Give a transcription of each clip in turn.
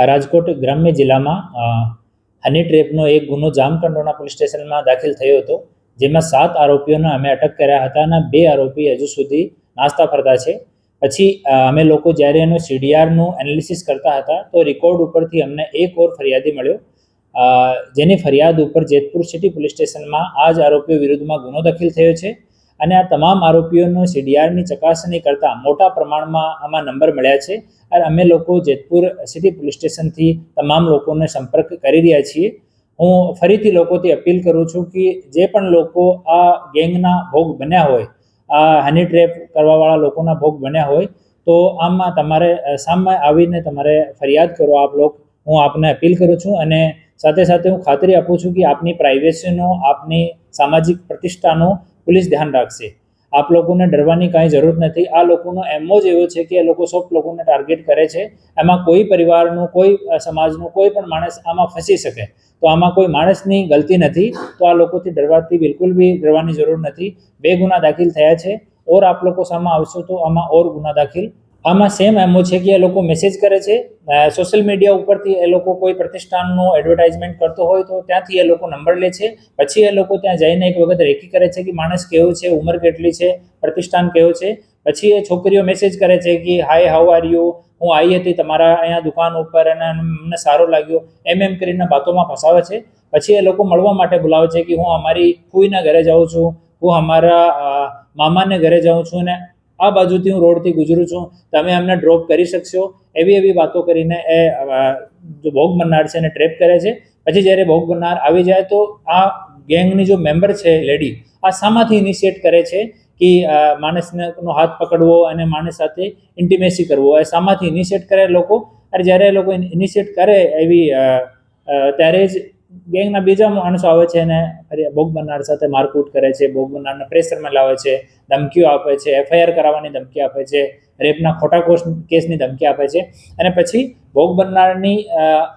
રાજકોટ ગ્રામ્ય જિલ્લામાં હની ટ્રેપનો એક ગુનો જામકંડોરણા પોલીસ સ્ટેશનમાં દાખલ થયો હતો, જેમાં 7 આરોપીઓને અમે અટક કર્યા હતા અને 2 આરોપી હજુ સુધી નાસ્તા ફરતા છે. પછી અમે લોકો જ્યારે એનું CDRનું એનાલિસિસ કરતા હતા તો રેકોર્ડ ઉપરથી અમને એક ઓર ફરિયાદી મળ્યો, જેની ફરિયાદ ઉપર જેતપુર સિટી પોલીસ સ્ટેશનમાં આ જ આરોપીઓ વિરુદ્ધમાં ગુનો દાખલ થયો છે. અને આ તમામ આરોપીઓનો CDRની ચકાસણી કરતાં મોટા પ્રમાણમાં આમાં નંબર મળ્યા છે. અને અમે લોકો જેતપુર સિટી પોલીસ સ્ટેશનથી તમામ લોકોને સંપર્ક કરી રહ્યા છીએ. હું ફરીથી લોકોથી અપીલ કરું છું કે જે પણ લોકો આ ગેંગના ભોગ બન્યા હોય, આ હની ટ્રેપ કરવાવાળા લોકોના ભોગ બન્યા હોય, તો આમાં તમારે સામે આવીને તમારે ફરિયાદ કરો. હું આપને અપીલ કરું છું અને સાથે સાથે હું ખાતરી આપું છું કે આપની પ્રાઇવેસીનો, આપની સામાજિક પ્રતિષ્ઠાનો પોલીસ ધ્યાન રાખશે. આપ લોકોને ડરવાની કાંઈ જરૂર નથી. આ લોકોનો એમો જ એવો છે કે એ લોકો સૌ લોકોને ટાર્ગેટ કરે છે. એમાં કોઈ પરિવારનું, કોઈ સમાજનું કોઈ પણ માણસ આમાં ફસી શકે. તો આમાં કોઈ માણસની ગલતી નથી. તો આ લોકોથી બિલકુલ બી ડરવાની જરૂર નથી. 2 ગુના દાખલ થયા છે. ઓર આપ લોકો સામે આવશો તો આમાં ઓર ગુના દાખલ. આમાં સેમ એમો છે કે એ લોકો મેસેજ કરે છે સોશિયલ મીડિયા ઉપરથી. એ લોકો કોઈ પ્રતિષ્ઠાનનું એડવર્ટાઇઝમેન્ટ કરતો હોય તો ત્યાંથી એ લોકો નંબર લે છે. પછી એ લોકો ત્યાં જઈને એક વખત રેકી કરે છે કે માણસ કેવો છે, ઉંમર કેટલી છે, પ્રતિષ્ઠાન કેવો છે. પછી એ છોકરીઓ મેસેજ કરે છે કે હાય, હાઉ આર યુ, હું આવી હતી તમારા અહીંયા દુકાન ઉપર અને મને સારો લાગ્યો, એમ કરીને વાતોમાં ફસાવે છે. પછી એ લોકો મળવા માટે બોલાવે છે કે હું અમારી ફૂઈના ઘરે જાઉં છું, હું અમારા મામાને ઘરે જાઉં છું અને આ બાજુથી હું રોડથી ગુજરું છું, તમે અમને ડ્રોપ કરી શકશો, એવી વાતો કરીને એ જો ભોગ બનનાર છે એને ટ્રેપ કરે છે. પછી જ્યારે ભોગ બનનાર આવી જાય તો આ ગેંગની જો મેમ્બર છે લેડી, આ શામાંથી ઇનિશિએટ કરે છે કે માણસનો હાથ પકડવો અને માણસ સાથે ઇન્ટિમેસી કરવો, એ શામાંથી ઇનિશિએટ કરે લોકો. અને જ્યારે એ લોકો ઇનિશિએટ કરે એવી ત્યારે જ ગેંગના બીજા માણસો આવે છે અને ભોગ બનનાર સાથે મારકૂટ કરે છે, ભોગ બનનારને પ્રેશરમાં લાવે છે, ધમકીઓ આપે છે, FIR કરાવવાની ધમકી આપે છે, રેપના ખોટા કેસની ધમકી આપે છે. અને પછી ભોગ બનનારની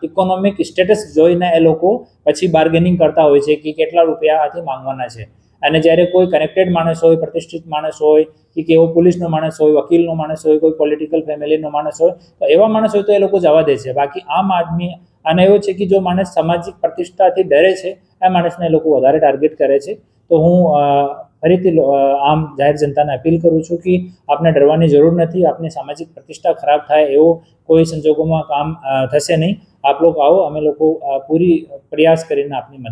ઇકોનોમિક સ્ટેટસ જોઈને એ લોકો પછી બાર્ગેનિંગ કરતા હોય છે કે કેટલા રૂપિયા આથી માંગવાના છે. અને જ્યારે કોઈ કનેક્ટેડ માણસ હોય, પ્રતિષ્ઠિત માણસ હોય, કે કેવો પોલીસનો માણસ હોય, વકીલનો માણસ હોય, કોઈ પોલિટિકલ ફેમિલીનો માણસ હોય, તો એવા માણસ હોય તો એ લોકો જવા દે છે. બાકી આમ આદમી અને એવો છે કે જો માણસ સામાજિક પ્રતિષ્ઠાથી ડરે છે, આ માણસને એ લોકો વધારે ટાર્ગેટ કરે છે. તો હું ફરીથી આમ જાહેર જનતાને અપીલ કરું છું કે આપને ડરવાની જરૂર નથી. આપની સામાજિક પ્રતિષ્ઠા ખરાબ થાય એવો કોઈ સંજોગોમાં કામ થશે નહીં. આપ લોકો આવો, અમે લોકો પૂરી પ્રયાસ કરીને આપની મદદ